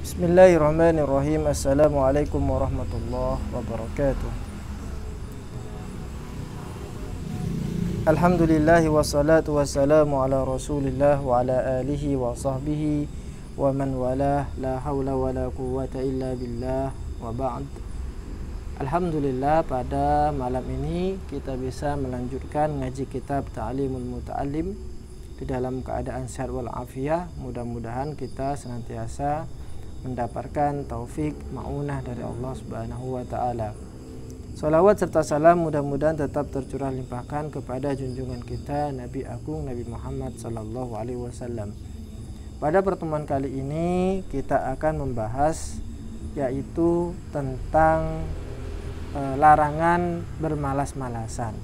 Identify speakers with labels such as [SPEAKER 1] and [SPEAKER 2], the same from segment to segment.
[SPEAKER 1] Bismillahirrahmanirrahim. Assalamualaikum warahmatullahi wabarakatuh. Alhamdulillahi wassalatu wassalamu ala rasulillah wa ala alihi wa sahbihi wa man walah. La hawla wa la quwwata illa billah wa ba'd. Alhamdulillah, pada malam ini kita bisa melanjutkan ngaji kitab Ta'limul Muta'allim di dalam keadaan sehat wal afiyah. Mudah-mudahan kita senantiasa mendapatkan taufik ma'unah dari Allah Subhanahu wa taala. Salawat serta salam mudah-mudahan tetap tercurah limpahkan kepada junjungan kita Nabi Agung Nabi Muhammad sallallahu alaihi wasallam. Pada pertemuan kali ini kita akan membahas yaitu tentang larangan bermalas-malasan.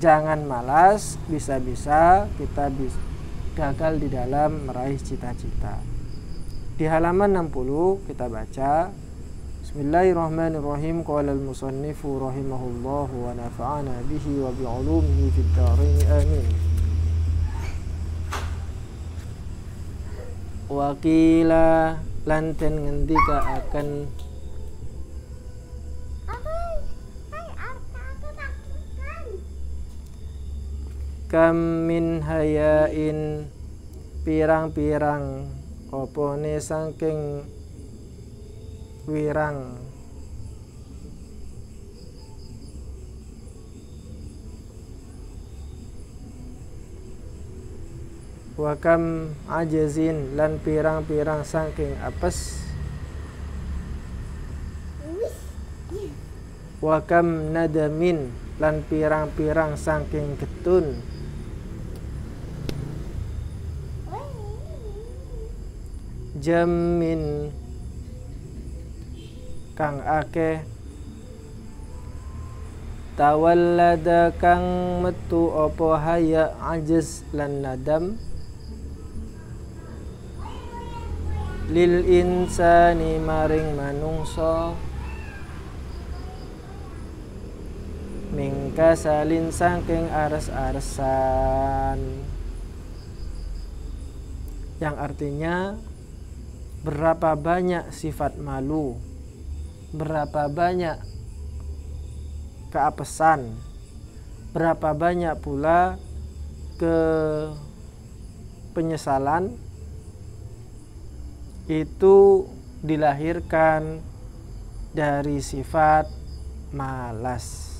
[SPEAKER 1] Jangan malas, bisa-bisa kita gagal di dalam meraih cita-cita. Di halaman 60 kita baca, Bismillahirrahmanirrahim. Qala al-musannifu rahimahullah wa nafa'ana bihi wa bi'ulumihi fid dharain amin. Wa qila lanten ngendika akan kam min hayain pirang-pirang opone saking wirang wakam ajazin lan pirang-pirang saking apes wakam nadamin lan pirang-pirang saking getun jamin kang akeh tawallada kang metu apa haya ajaz lan nadam lil insani maring manungsa mingka salin saking ares-aresan, yang artinya berapa banyak sifat malu, berapa banyak keapesan, berapa banyak pula penyesalan itu dilahirkan dari sifat malas.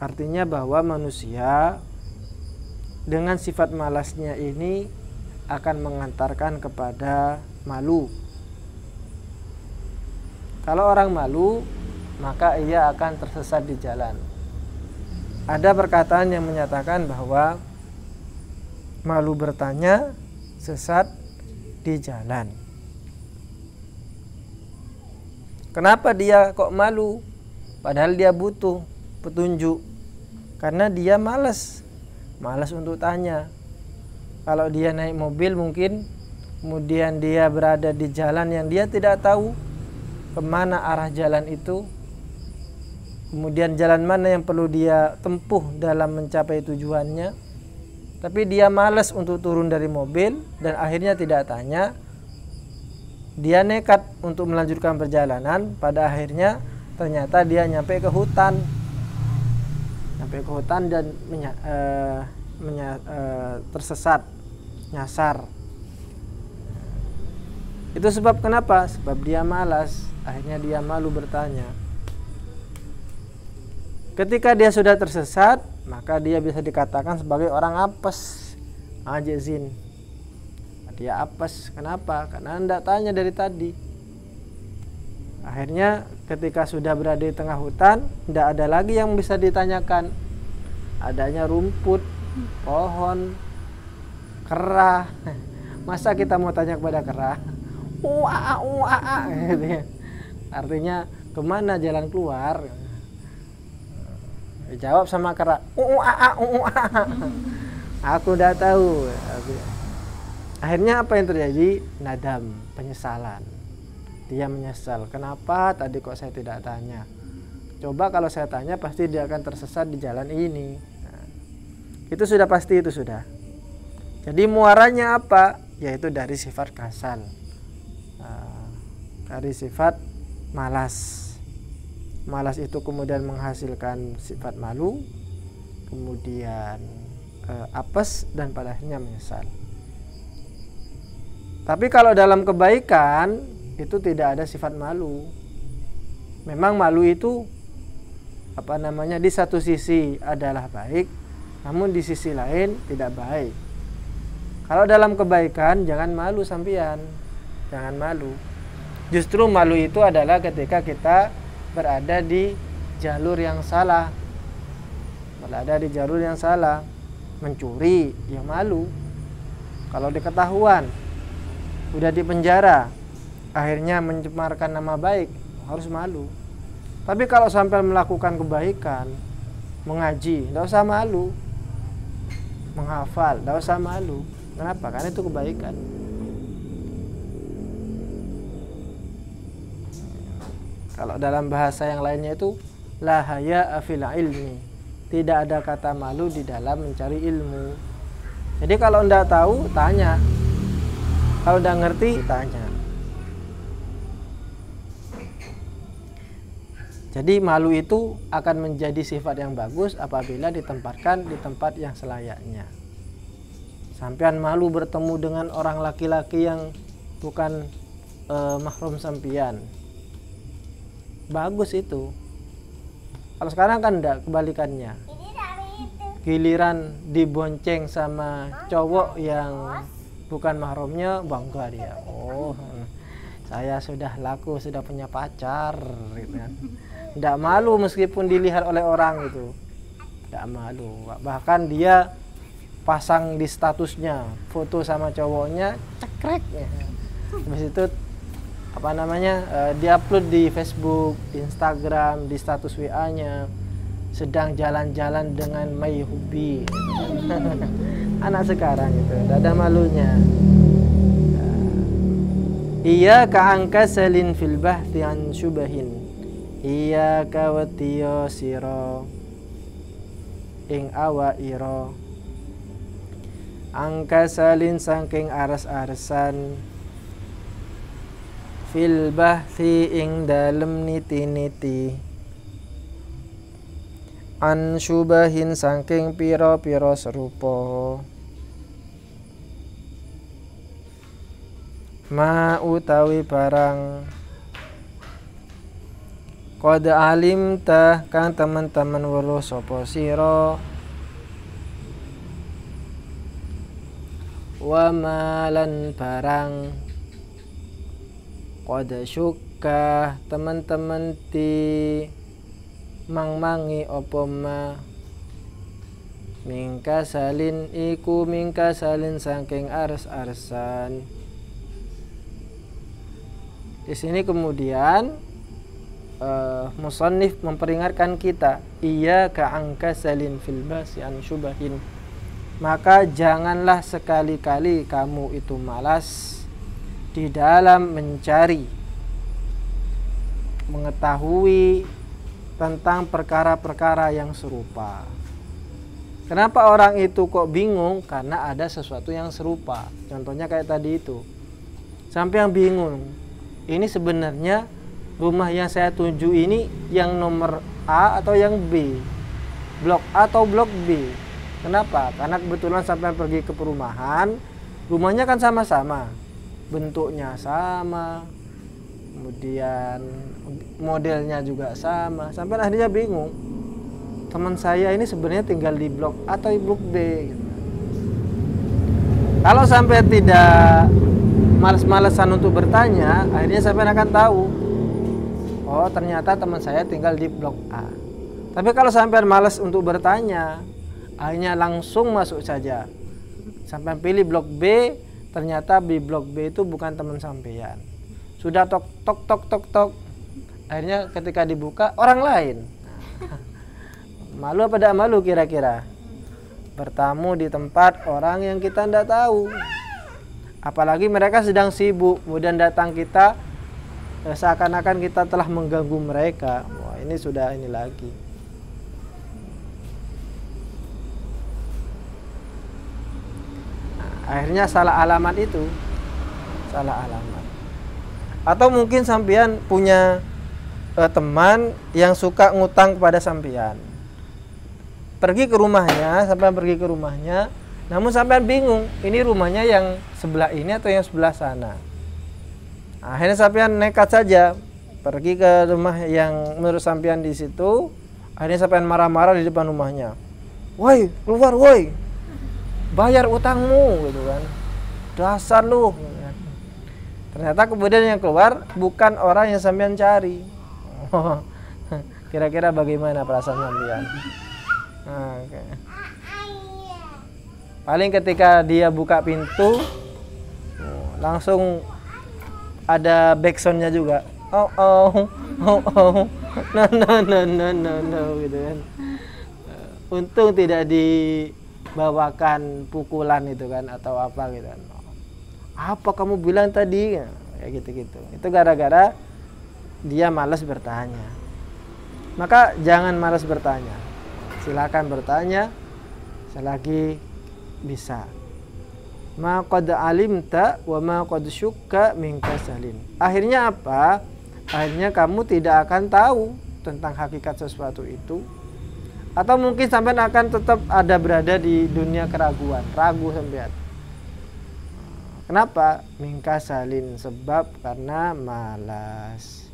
[SPEAKER 1] Artinya bahwa manusia dengan sifat malasnya ini akan mengantarkan kepada malu. Kalau orang malu, maka ia akan tersesat di jalan. Ada perkataan yang menyatakan bahwa malu bertanya, sesat di jalan. Kenapa dia kok malu? Padahal dia butuh petunjuk. Karena dia malas untuk tanya. Kalau dia naik mobil mungkin, kemudian dia berada di jalan yang dia tidak tahu kemana arah jalan itu, kemudian jalan mana yang perlu dia tempuh dalam mencapai tujuannya, tapi dia malas untuk turun dari mobil dan akhirnya tidak tanya. Dia nekat untuk melanjutkan perjalanan, pada akhirnya ternyata dia nyampe ke hutan dan tersesat, nyasar. Itu sebab kenapa? Sebab dia malas, akhirnya dia malu bertanya. Ketika dia sudah tersesat, maka dia bisa dikatakan sebagai orang apes, ajazin. Dia apes, kenapa? Karena tidak tanya dari tadi. Akhirnya ketika sudah berada di tengah hutan, tidak ada lagi yang bisa ditanyakan. Adanya rumput, pohon, kera. Masa kita mau tanya kepada kera? Artinya kemana jalan keluar? Jawab sama kera, aku udah tahu. Akhirnya apa yang terjadi? Nadam, penyesalan. Dia menyesal. Kenapa tadi kok saya tidak tanya? Coba kalau saya tanya pasti dia akan tersesat di jalan ini. Nah, itu sudah pasti, itu sudah. Jadi muaranya apa? Yaitu dari sifat kasal. dari sifat malas. Malas itu kemudian menghasilkan sifat malu, kemudian apes, dan pada akhirnya menyesal. Tapi kalau dalam kebaikan itu tidak ada sifat malu. Memang malu itu di satu sisi adalah baik, namun di sisi lain tidak baik. Kalau dalam kebaikan jangan malu sampean, jangan malu. Justru malu itu adalah ketika kita berada di jalur yang salah. Berada di jalur yang salah. Mencuri, ya malu. Kalau diketahuan, udah di penjara, akhirnya mencemarkan nama baik, harus malu. Tapi kalau sampai melakukan kebaikan, mengaji, tidak usah malu. Menghafal, tidak usah malu. Kenapa? Karena itu kebaikan. Kalau dalam bahasa yang lainnya itu la haya'a fil ilmi. Tidak ada kata malu di dalam mencari ilmu. Jadi kalau enggak tahu, tanya. Kalau enggak ngerti, tanya. Jadi malu itu akan menjadi sifat yang bagus apabila ditempatkan di tempat yang selayaknya. Sampean malu bertemu dengan orang laki-laki yang bukan mahram sampean. Bagus itu. Kalau sekarang kan enggak, kebalikannya. Giliran dibonceng sama cowok yang bukan mahramnya, bangga dia. Oh, saya sudah laku, sudah punya pacar gitu kan. Enggak malu meskipun dilihat oleh orang itu. Enggak malu. Bahkan dia pasang di statusnya foto sama cowoknya, cekrek ya. Habis itu diupload di Facebook, di Instagram, di status WA-nya, sedang jalan-jalan dengan Mayhubi. Anak sekarang itu tidak ada malunya. Iya ka'angka salin fil bahthi an syubahin. Iya kawatiyo siro ing awa iro. Angka salin saking ares-aresan fil bahthi ing dalem niti-niti an syubahin saking piro-piro serupa ma utawi barang qad alimta kang teman-teman weruh sapa sira wa malan barang qad syukka teman-teman ti mangmangi apa ma mingka salin iku mingka salin saking ares-aresan. Di sini kemudian musannif memperingatkan kita, iya ka'angka salin fil basi an syubahin. Maka janganlah sekali-kali kamu itu malas di dalam mencari mengetahui tentang perkara-perkara yang serupa. Kenapa orang itu kok bingung? Karena ada sesuatu yang serupa. Contohnya kayak tadi itu. Sampai yang bingung. Ini sebenarnya rumah yang saya tuju ini yang nomor A atau yang B? Blok A atau blok B? Kenapa? Karena kebetulan sampai pergi ke perumahan, rumahnya kan sama-sama. Bentuknya sama, kemudian modelnya juga sama, sampai akhirnya bingung. Teman saya ini sebenarnya tinggal di blok A atau di blok B. Kalau sampai tidak malas-malasan untuk bertanya, akhirnya sampai akan tahu, oh ternyata teman saya tinggal di blok A. Tapi kalau sampai malas untuk bertanya, akhirnya langsung masuk saja. Sampai pilih blok B, ternyata di blok B itu bukan teman sampean. Sudah tok tok tok tok tok. Akhirnya ketika dibuka orang lain. Malu apa tidak malu kira-kira? Bertamu di tempat orang yang kita tidak tahu. Apalagi mereka sedang sibuk, kemudian datang kita seakan-akan kita telah mengganggu mereka. Wah, ini sudah ini lagi. Akhirnya salah alamat itu. Salah alamat. Atau mungkin sampean punya teman yang suka ngutang kepada sampean. Pergi ke rumahnya, sampean pergi ke rumahnya, namun sampean bingung, ini rumahnya yang sebelah ini atau yang sebelah sana. Akhirnya sampean nekat saja pergi ke rumah yang menurut sampean di situ. Akhirnya sampean marah-marah di depan rumahnya. Woi, keluar woi. Bayar utangmu gitu kan. Dasar lu. Ternyata kemudian yang keluar bukan orang yang sampean cari. Kira-kira bagaimana perasaan sampean? Okay. Paling ketika dia buka pintu langsung ada backsoundnya juga. Oh no gitu kan. Untung tidak dibawakan pukulan itu kan atau apa gitu kan. Apa kamu bilang tadi? Kayak gitu-gitu. Itu gara-gara dia malas bertanya. Maka jangan malas bertanya. Silakan bertanya selagi bisa. Ma qad alimta wa ma qad syukka min kasalin. Akhirnya apa? Akhirnya kamu tidak akan tahu tentang hakikat sesuatu itu. Atau mungkin sampai akan tetap ada berada di dunia keraguan, ragu sampean. Kenapa? Min kasalin, sebab karena malas.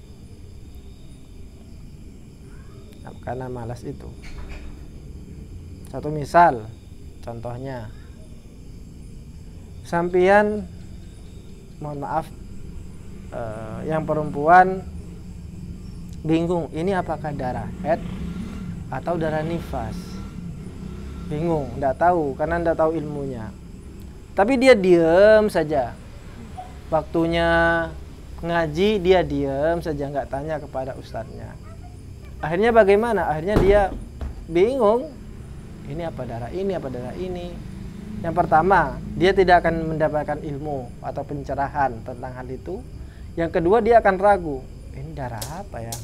[SPEAKER 1] Karena malas itu. Satu misal, contohnya, sampean, mohon maaf, yang perempuan bingung, ini apakah darah haid atau darah nifas? Bingung, tidak tahu, karena tidak tahu ilmunya. Tapi dia diam saja. Waktunya ngaji dia diam saja, nggak tanya kepada ustadznya. Akhirnya bagaimana? Akhirnya dia bingung. Ini apa darah ini, apa darah ini. Yang pertama, dia tidak akan mendapatkan ilmu atau pencerahan tentang hal itu. Yang kedua, dia akan ragu. Ini darah apa ya?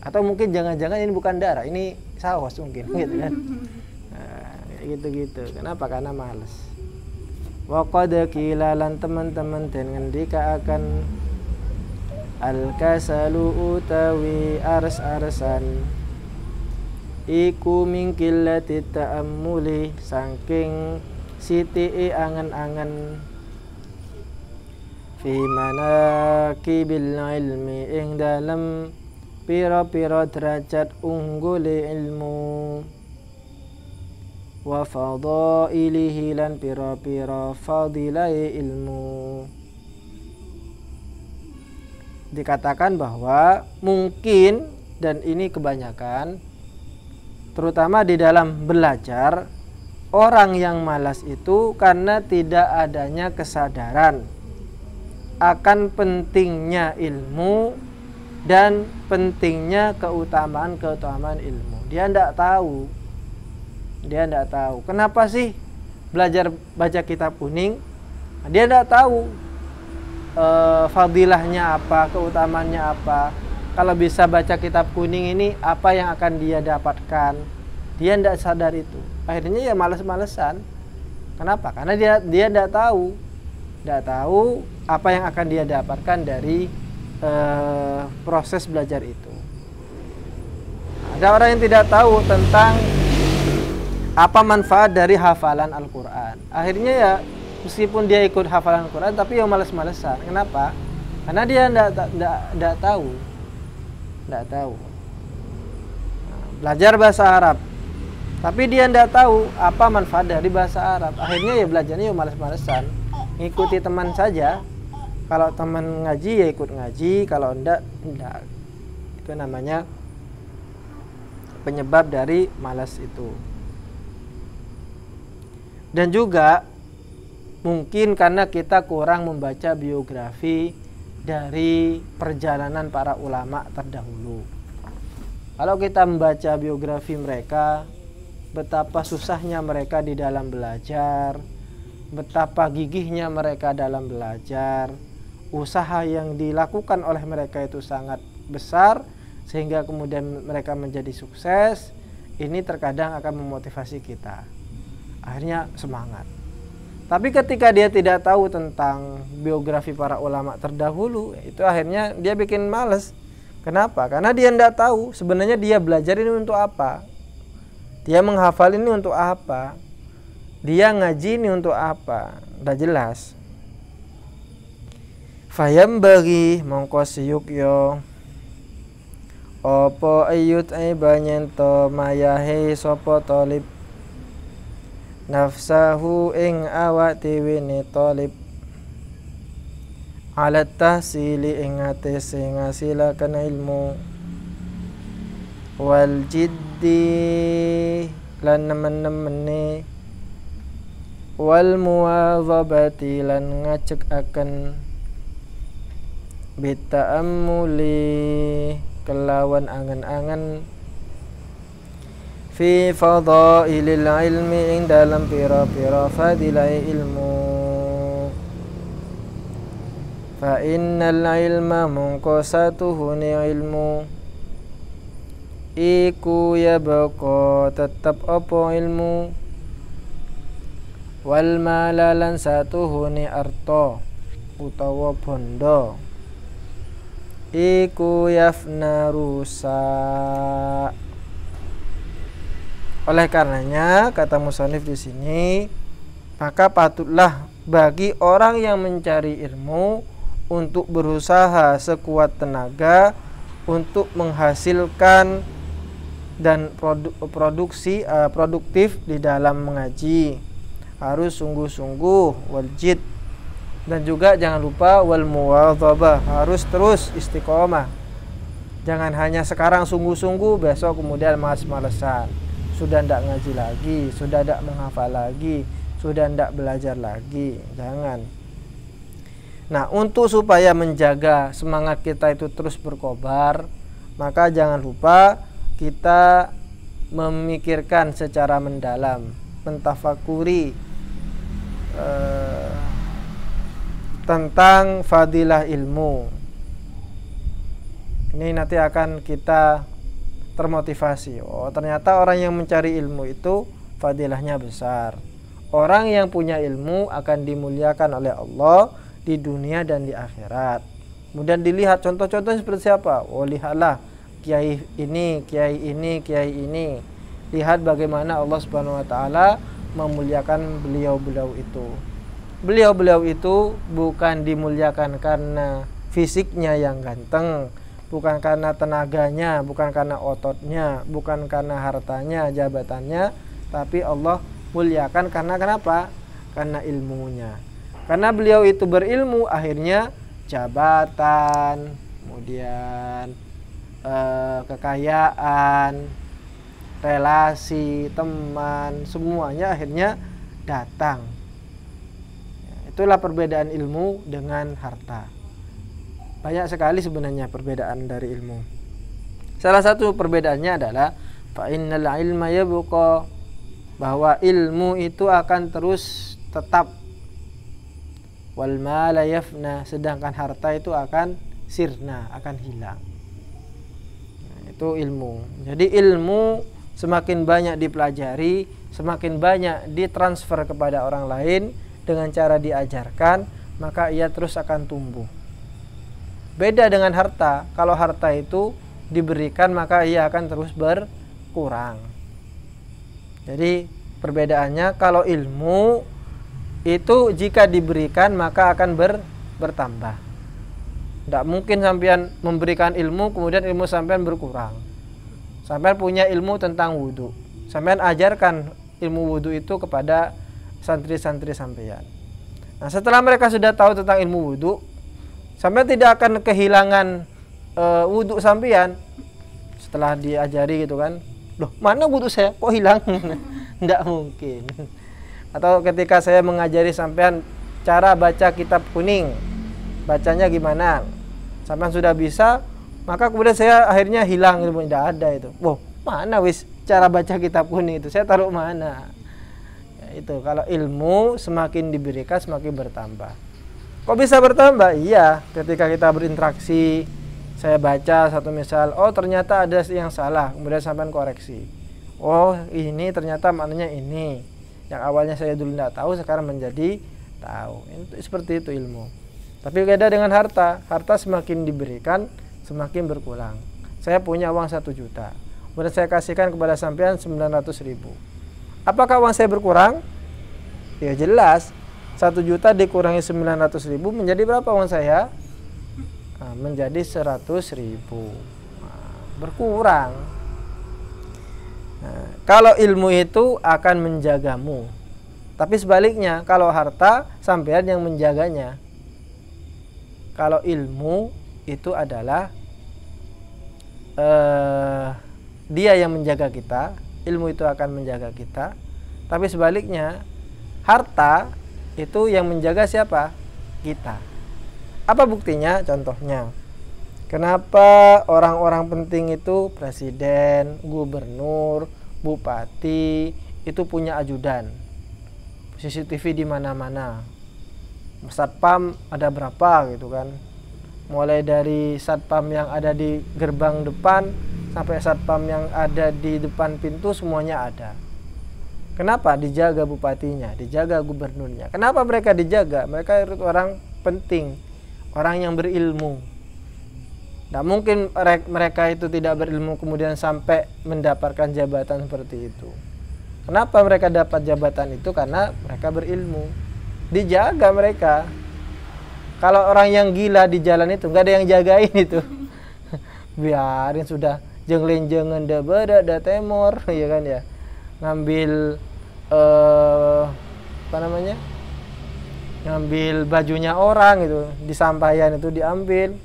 [SPEAKER 1] Atau mungkin jangan-jangan ini bukan darah, ini saus mungkin, gitu kan? Nah, gitu-gitu. Kenapa? Karena malas. Wa qad qila lan teman-teman den ngendika akan al-kasalu utawi ars-arsan iku mingkillati ta'ammuli saking siti angen-angen fi manaqibil ilmi ing dalam pira-pira derajat unggule ilmu wa fadailihi lan pira-pira fadilai ilmu. Dikatakan bahwa mungkin, dan ini kebanyakan terutama di dalam belajar, orang yang malas itu karena tidak adanya kesadaran akan pentingnya ilmu dan pentingnya keutamaan ilmu. Dia tidak tahu. Kenapa sih belajar baca kitab kuning? Dia tidak tahu fadilahnya apa, keutamaannya apa. Kalau bisa baca kitab kuning ini, apa yang akan dia dapatkan? Dia tidak sadar itu. Akhirnya ya malas-malesan. Kenapa? Karena dia tidak tahu. Tidak tahu apa yang akan dia dapatkan dari proses belajar itu. Ada orang yang tidak tahu tentang apa manfaat dari hafalan Al-Quran. Akhirnya ya meskipun dia ikut hafalan Al-Quran, tapi ya malas-malesan. Kenapa? Karena dia tidak tahu. Tidak tahu. Belajar bahasa Arab, tapi dia tidak tahu apa manfaat dari bahasa Arab. Akhirnya ya belajarnya ya malas-malesan, ngikuti teman saja. Kalau teman ngaji ya ikut ngaji, kalau tidak. Itu namanya penyebab dari malas itu. Dan juga mungkin karena kita kurang membaca biografi dari perjalanan para ulama terdahulu. Kalau kita membaca biografi mereka, betapa susahnya mereka di dalam belajar, betapa gigihnya mereka dalam belajar, usaha yang dilakukan oleh mereka itu sangat besar, sehingga kemudian mereka menjadi sukses. Ini terkadang akan memotivasi kita. Akhirnya semangat. Tapi ketika dia tidak tahu tentang biografi para ulama terdahulu, itu akhirnya dia bikin males. Kenapa? Karena dia tidak tahu sebenarnya dia belajar ini untuk apa. Dia menghafal ini untuk apa. Dia ngaji ini untuk apa. Tidak jelas. Fayam bagi mongko siyuk yo opo ayut ay banyento mayahe sopo tolib nafsahu ing awak dewe ne tolib alat tahsili ing atese ngasilaken ilmu wal jiddi lan nemen-nemene wal muwadzabati lan ngajek akan bita'ammuli kelawan angan-angan fi fadailil ilmi ing dalam pira-pira fadilai ilmu fa innal ilma mongko satuhune ilmu iku ya bako tetap apa ilmu wal malalan satuhune arta utawa bondo iku yafna rusak. Oleh karenanya kata musannif di sini, maka patutlah bagi orang yang mencari ilmu untuk berusaha sekuat tenaga untuk menghasilkan dan produktif di dalam mengaji. Harus sungguh-sungguh wajib. Dan juga jangan lupa wal muwadzabah, harus terus istiqomah. Jangan hanya sekarang sungguh-sungguh, besok kemudian malas-malesan. Sudah tidak ngaji lagi, sudah tidak menghafal lagi, sudah tidak belajar lagi. Jangan. Nah, untuk supaya menjaga semangat kita itu terus berkobar, maka jangan lupa kita memikirkan secara mendalam, mentafakuri tentang fadilah ilmu. Ini nanti akan kita termotivasi. Oh, ternyata orang yang mencari ilmu itu fadilahnya besar. Orang yang punya ilmu akan dimuliakan oleh Allah di dunia dan di akhirat. Kemudian dilihat contoh-contohnya seperti siapa? Oh, lihatlah kiai ini, kiai ini, kiai ini. Lihat bagaimana Allah Subhanahu wa taala memuliakan beliau-beliau itu. Beliau-beliau itu bukan dimuliakan karena fisiknya yang ganteng, bukan karena tenaganya, bukan karena ototnya, bukan karena hartanya, jabatannya, tapi Allah muliakan karena kenapa? Karena ilmunya. Karena beliau itu berilmu, akhirnya jabatan, kemudian kekayaan, relasi, teman, semuanya akhirnya datang. Itulah perbedaan ilmu dengan harta. Banyak sekali sebenarnya perbedaan dari ilmu. Salah satu perbedaannya adalah fa innal ilma yabqa, bahwa ilmu itu akan terus tetap, wal mala yafna, sedangkan harta itu akan sirna, akan hilang. Nah, itu ilmu. Jadi ilmu semakin banyak dipelajari, semakin banyak ditransfer kepada orang lain dengan cara diajarkan, maka ia terus akan tumbuh. Beda dengan harta. Kalau harta itu diberikan, maka ia akan terus berkurang. Jadi perbedaannya, kalau ilmu itu jika diberikan maka akan bertambah. Tidak mungkin sampean memberikan ilmu kemudian ilmu sampean berkurang. Sampean punya ilmu tentang wudhu, sampean ajarkan ilmu wudhu itu kepada santri-santri sampean. Nah, setelah mereka sudah tahu tentang ilmu wudhu, sampean tidak akan kehilangan wudhu sampean. Setelah diajari gitu kan, loh mana wudhu saya kok hilang? Tidak mungkin. Atau ketika saya mengajari sampean cara baca kitab kuning, bacanya gimana, sampean sudah bisa, maka kemudian saya akhirnya hilang ilmu, tidak ada itu. Wow, mana wis cara baca kitab kuning itu, saya taruh mana? Itu kalau ilmu semakin diberikan semakin bertambah. Kok bisa bertambah? Iya, ketika kita berinteraksi, saya baca satu misal, oh ternyata ada yang salah, kemudian sampean koreksi. Oh ini ternyata maknanya ini. Yang awalnya saya dulu tidak tahu, sekarang menjadi tahu. Seperti itu ilmu. Tapi beda dengan harta. Harta semakin diberikan, semakin berkurang. Saya punya uang 1 juta. Kemudian saya kasihkan kepada sampean 900.000. Apakah uang saya berkurang? Ya jelas. 1 juta dikurangi 900.000 menjadi berapa uang saya? Nah, menjadi 100.000. Nah, berkurang. Nah, kalau ilmu itu akan menjagamu. Tapi sebaliknya, kalau harta sampean yang menjaganya. Kalau ilmu itu adalah dia yang menjaga kita, ilmu itu akan menjaga kita. Tapi sebaliknya, harta itu yang menjaga siapa? Kita. Apa buktinya? Contohnya, kenapa orang-orang penting itu presiden, gubernur, bupati itu punya ajudan, CCTV di mana-mana, satpam ada berapa gitu kan? Mulai dari satpam yang ada di gerbang depan sampai satpam yang ada di depan pintu semuanya ada. Kenapa? Dijaga bupatinya, dijaga gubernurnya. Kenapa mereka dijaga? Mereka itu orang penting, orang yang berilmu. Tidak mungkin mereka itu tidak berilmu kemudian sampai mendapatkan jabatan seperti itu. Kenapa mereka dapat jabatan itu? Karena mereka berilmu. Dijaga mereka. Kalau orang yang gila di jalan itu nggak ada yang jagain itu. Biarin sudah jenglen-jengen da beda da temor, ya kan ya. Ngambil ngambil bajunya orang gitu, di sampaian itu diambil,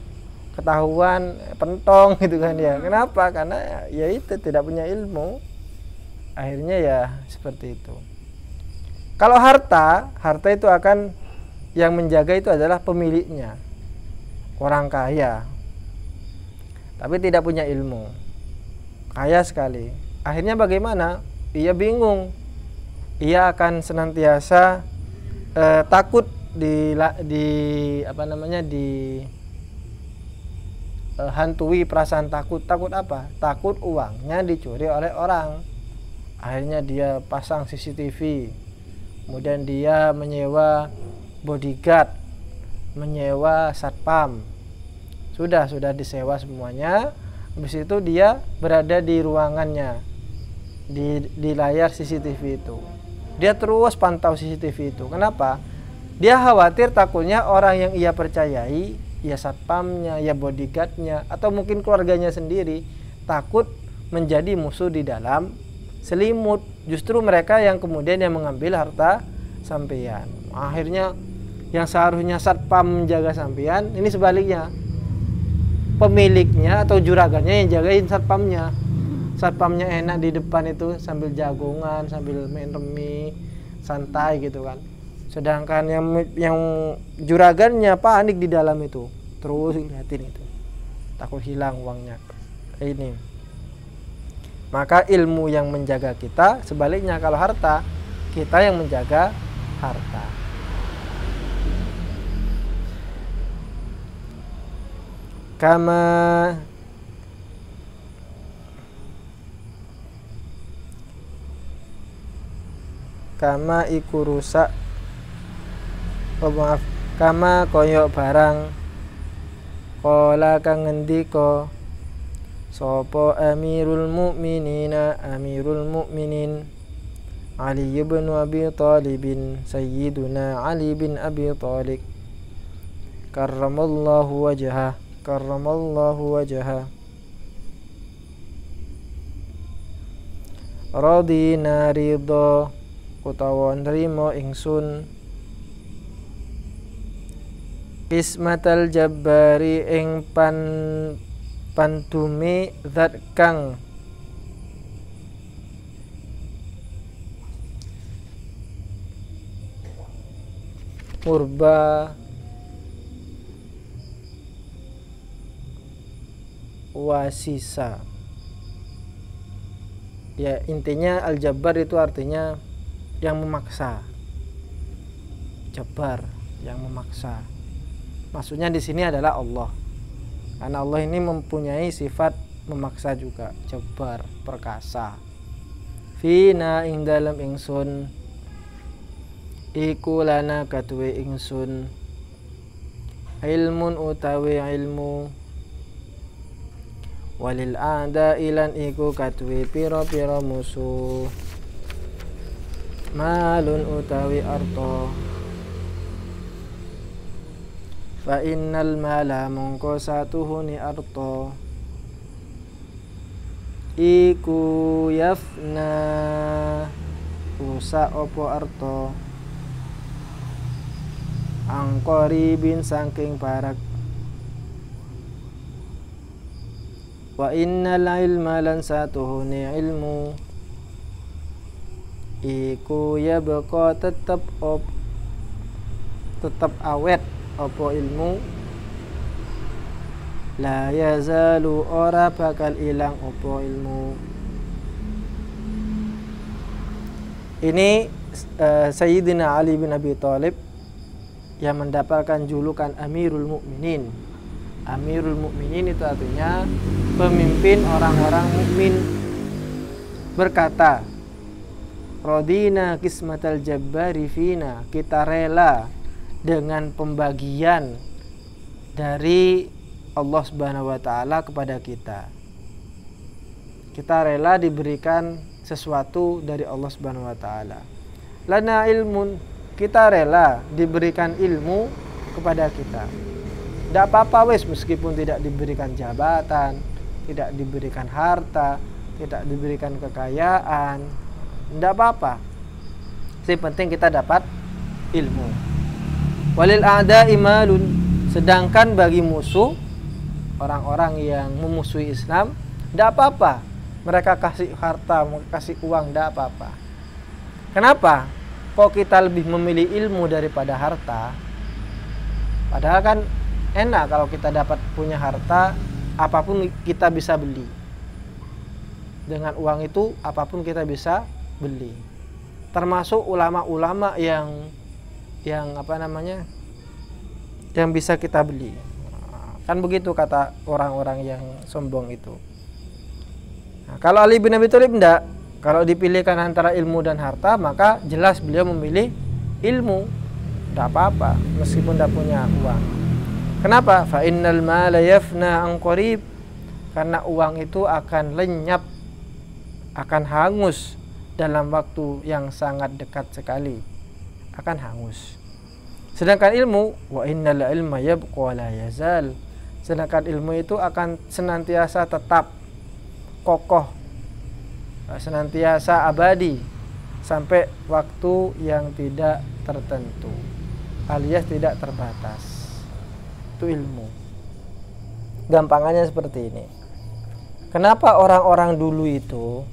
[SPEAKER 1] ketahuan pentong gitu kan ya. Kenapa? Karena ya itu tidak punya ilmu. Akhirnya ya seperti itu. Kalau harta itu akan yang menjaga itu adalah pemiliknya, orang kaya, tapi tidak punya ilmu, kaya sekali. Akhirnya bagaimana? Ia bingung. Ia akan senantiasa takut hantui perasaan takut. Takut apa? Takut uangnya dicuri oleh orang. Akhirnya dia pasang CCTV. Kemudian dia menyewa bodyguard, menyewa satpam. Sudah disewa semuanya. Habis itu dia berada di ruangannya, di layar CCTV itu. Dia terus pantau CCTV itu. Kenapa? Dia khawatir takutnya orang yang ia percayai, ya satpamnya, ya bodyguardnya, atau mungkin keluarganya sendiri, takut menjadi musuh di dalam selimut. Justru mereka yang kemudian yang mengambil harta sampean. Akhirnya yang seharusnya satpam menjaga sampean, ini sebaliknya. Pemiliknya atau juragannya yang jagain satpamnya. Satpamnya enak di depan itu sambil jagongan, sambil main remi, santai gitu kan. Sedangkan yang juragannya panik di dalam itu, terus lihatin itu, takut hilang uangnya. Ini. Maka ilmu yang menjaga kita, sebaliknya kalau harta, kita yang menjaga harta. Kama iku rusak, kama koyok barang kola kang ngendika sapa amirul mukminin Ali bin Abi Thalib, sayyiduna Ali bin Abi Thalib karramallahu wajhah radina ridho utawa nrimo ingsun ismatal jabbari ing pantumi zat kang purba wasisa. Ya intinya al-jabbar itu artinya yang memaksa. Jabbar, yang memaksa. Maksudnya di sini adalah Allah. Karena Allah ini mempunyai sifat memaksa juga. Jabbar, perkasa. Fina ing dalam ingsun iku lana katuwe ingsun ilmun utawi ilmu walil ada ilan iku katuwe piro-piro musuh malun utawi arto fa innal mala mongko satuhuni arto iku yafna rusak opo arto angkoribin saking barak wa innal ilma lan satuhuni ilmu iku yabqa tetep awet opo ilmu la yazalu ora bakal ilang opo ilmu. Ini Sayyidina Ali bin Abi Thalib yang mendapatkan julukan Amirul Mukminin. Amirul Mukminin itu artinya pemimpin orang-orang mukmin, berkata, Rodina kismatal jabbari fina, kita rela dengan pembagian dari Allah Subhanahu wa taala kepada kita. Kita rela diberikan sesuatu dari Allah Subhanahu wa taala. Lana ilmun, kita rela diberikan ilmu kepada kita. Tidak apa-apa wes, meskipun tidak diberikan jabatan, tidak diberikan harta, tidak diberikan kekayaan, tidak apa-apa. Yang penting kita dapat ilmu. Walil a'da'i malun, sedangkan bagi musuh, orang-orang yang memusuhi Islam, tidak apa-apa. Mereka kasih harta, kasih uang, tidak apa-apa. Kenapa? Kok kita lebih memilih ilmu daripada harta? Padahal kan enak kalau kita dapat punya harta, apapun kita bisa beli. Dengan uang itu, apapun kita bisa beli. Termasuk ulama-ulama yang yang bisa kita beli. Kan begitu kata orang-orang yang sombong itu. Nah, kalau Ali bin Abi Thalib enggak, kalau dipilihkan antara ilmu dan harta, maka jelas beliau memilih ilmu. Enggak apa-apa meskipun enggak punya uang. Kenapa? Fa innal mala yafna an qarib. Karena uang itu akan lenyap, akan hangus dalam waktu yang sangat dekat sekali. Akan hangus. Sedangkan ilmu, wa innal ilma yabqa la yazal. Sedangkan ilmu itu akan senantiasa tetap kokoh, senantiasa abadi sampai waktu yang tidak tertentu, alias tidak terbatas. Itu ilmu. Gampangannya seperti ini. Kenapa orang-orang dulu itu,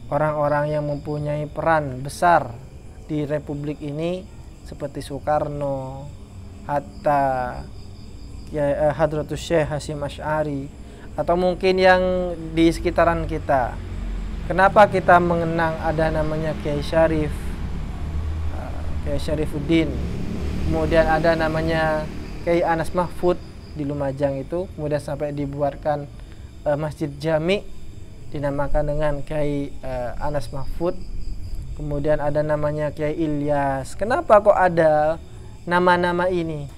[SPEAKER 1] orang-orang yang mempunyai peran besar di Republik ini, seperti Soekarno, Hatta, Hadratus Syekh Hasyim Asy'ari, atau mungkin yang di sekitaran kita. Kenapa kita mengenang ada namanya Kiai Syarif, Kiai Syarifuddin, kemudian ada namanya Kiai Anas Mahfud di Lumajang itu, kemudian sampai dibuatkan Masjid Jami dinamakan dengan Kiai Anas Mahfud. Kemudian ada namanya Kiai Ilyas. Kenapa kok ada nama-nama ini?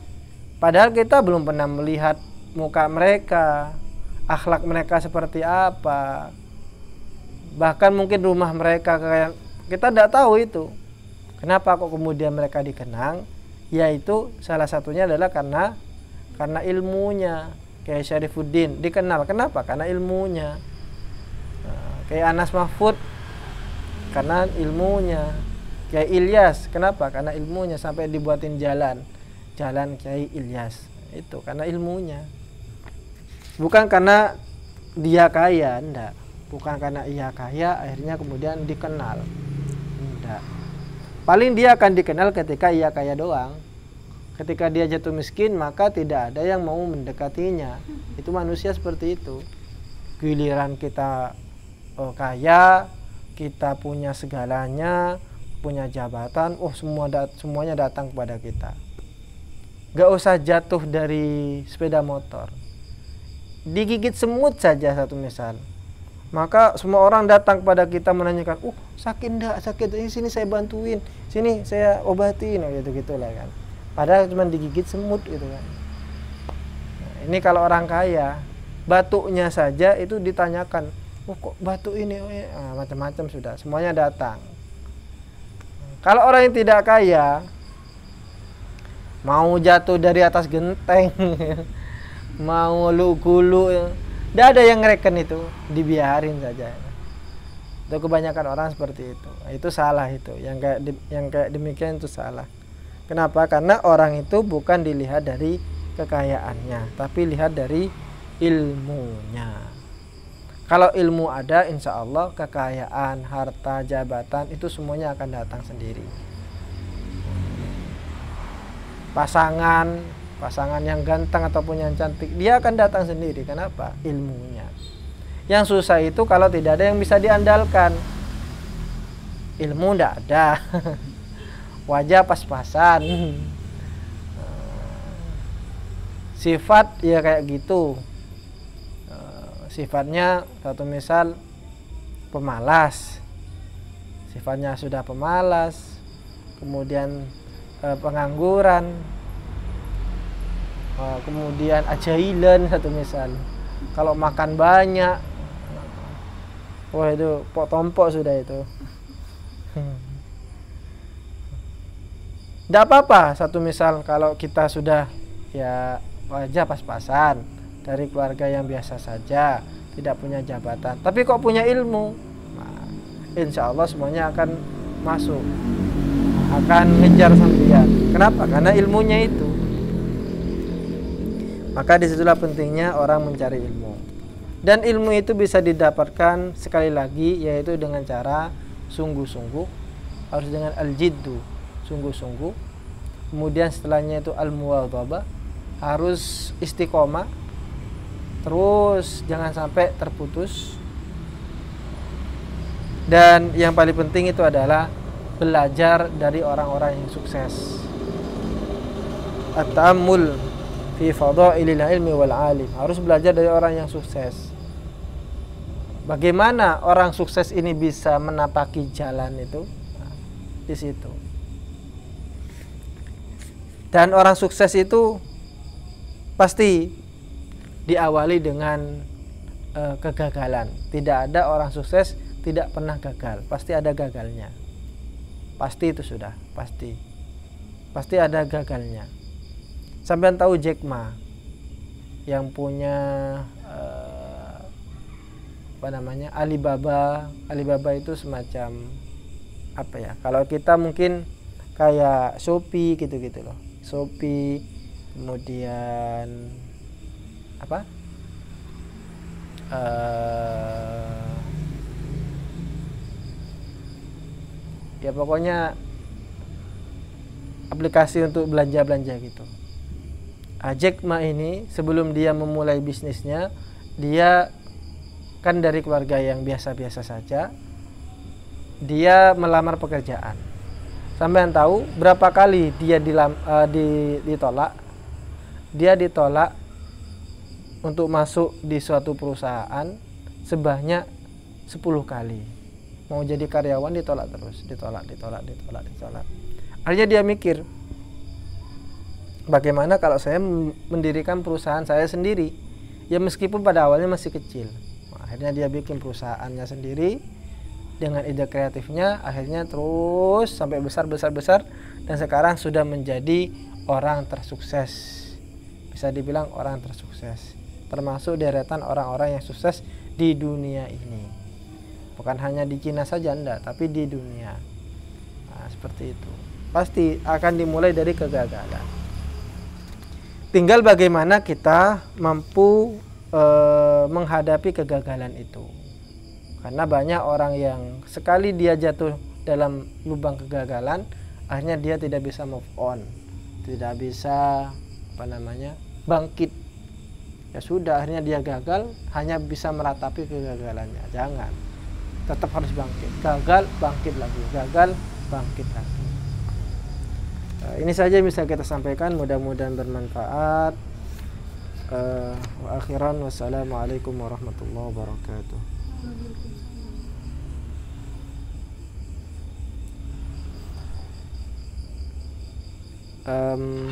[SPEAKER 1] Padahal kita belum pernah melihat muka mereka, akhlak mereka seperti apa. Bahkan mungkin rumah mereka kita tidak tahu itu. Kenapa kok kemudian mereka dikenang? Yaitu salah satunya adalah karena ilmunya. Kiai Syarifuddin dikenal. Kenapa? Karena ilmunya. Kiai Anas Mahfud karena ilmunya. Kiai Ilyas, kenapa? Karena ilmunya, sampai dibuatin jalan Kiai Ilyas. Itu karena ilmunya. Bukan karena dia kaya, enggak. Bukan karena ia kaya akhirnya kemudian dikenal. Enggak. Paling dia akan dikenal ketika ia kaya doang. Ketika dia jatuh miskin, maka tidak ada yang mau mendekatinya. Itu manusia seperti itu. Giliran kita kaya, kita punya segalanya, punya jabatan, semuanya datang kepada kita. Gak usah jatuh dari sepeda motor, digigit semut saja satu misal, Maka semua orang datang kepada kita menanyakan, sakit enggak, sakit, ini sini saya bantuin, sini saya obatin, gitu-gitulah kan. Padahal cuma digigit semut gitu kan. Nah, ini kalau orang kaya, batuknya saja itu ditanyakan, kok batuk ini, macam-macam sudah, semuanya datang. Kalau orang yang tidak kaya, mau jatuh dari atas genteng, mau gulu, tidak ada yang ngereken itu, dibiarin saja. Itu kebanyakan orang seperti itu. Itu salah itu. Yang kayak demikian itu salah. Kenapa? Karena orang itu bukan dilihat dari kekayaannya, tapi lihat dari ilmunya. Kalau ilmu ada, insya Allah kekayaan, harta, jabatan itu semuanya akan datang sendiri. Pasangan yang ganteng ataupun yang cantik, dia akan datang sendiri. Kenapa? Ilmunya. Yang susah itu kalau tidak ada yang bisa diandalkan. Ilmu tidak ada. Wajah pas-pasan. Sifat ya kayak gitu. Sifatnya satu misal pemalas. Sifatnya sudah pemalas. Kemudian pengangguran. Kemudian ajailan satu misal, kalau makan banyak, wah itu pok tompok sudah itu. Tidak apa-apa satu misal kalau kita sudah ya wajah pas-pasan dari keluarga yang biasa saja, tidak punya jabatan, tapi kok punya ilmu, nah, insya Allah semuanya akan masuk, akan ngejar sampean. Kenapa? Karena ilmunya itu. Maka disitulah pentingnya orang mencari ilmu. Dan ilmu itu bisa didapatkan sekali lagi, yaitu dengan cara sungguh-sungguh. Harus dengan al-jiddu, sungguh-sungguh. Kemudian setelahnya itu al-muwadhabah, harus istiqomah. Terus jangan sampai terputus. Dan yang paling penting itu adalah belajar dari orang-orang yang sukses. At-ta'ammul fi fadailil ilmi wal alim, harus belajar dari orang yang sukses. Bagaimana orang sukses ini bisa menapaki jalan itu? Nah, di situ. Dan orang sukses itu pasti diawali dengan kegagalan. Tidak ada orang sukses tidak pernah gagal, pasti ada gagalnya. Pasti itu sudah, pasti. Pasti ada gagalnya. Sampean tahu Jack Ma yang punya Alibaba. Alibaba itu semacam apa ya? Kalau kita mungkin kayak Shopee gitu-gitu loh. Shopee, kemudian apa? Ya pokoknya aplikasi untuk belanja-belanja gitu. Jack Ma ini sebelum dia memulai bisnisnya, dia kan dari keluarga yang biasa-biasa saja. Dia melamar pekerjaan. Sampean tahu berapa kali dia ditolak? Dia ditolak untuk masuk di suatu perusahaan sebanyak 10 kali. Mau jadi karyawan ditolak terus, ditolak. Akhirnya dia mikir, bagaimana kalau saya mendirikan perusahaan saya sendiri? Ya meskipun pada awalnya masih kecil. Akhirnya dia bikin perusahaannya sendiri dengan ide kreatifnya. Akhirnya terus sampai besar. Dan sekarang sudah menjadi orang tersukses. Bisa dibilang orang tersukses. Termasuk deretan orang-orang yang sukses di dunia ini. Bukan hanya di Cina saja, enggak, tapi di dunia. Nah, seperti itu. Pasti akan dimulai dari kegagalan. Tinggal bagaimana kita mampu menghadapi kegagalan itu. Karena banyak orang yang sekali dia jatuh dalam lubang kegagalan, akhirnya dia tidak bisa move on, tidak bisa bangkit. Ya sudah, akhirnya dia gagal, hanya bisa meratapi kegagalannya. Jangan, tetap harus bangkit. Gagal, bangkit lagi. Gagal, bangkit lagi. Ini saja yang bisa kita sampaikan, mudah-mudahan bermanfaat. Wa akhiran, wassalamualaikum warahmatullahi wabarakatuh. um,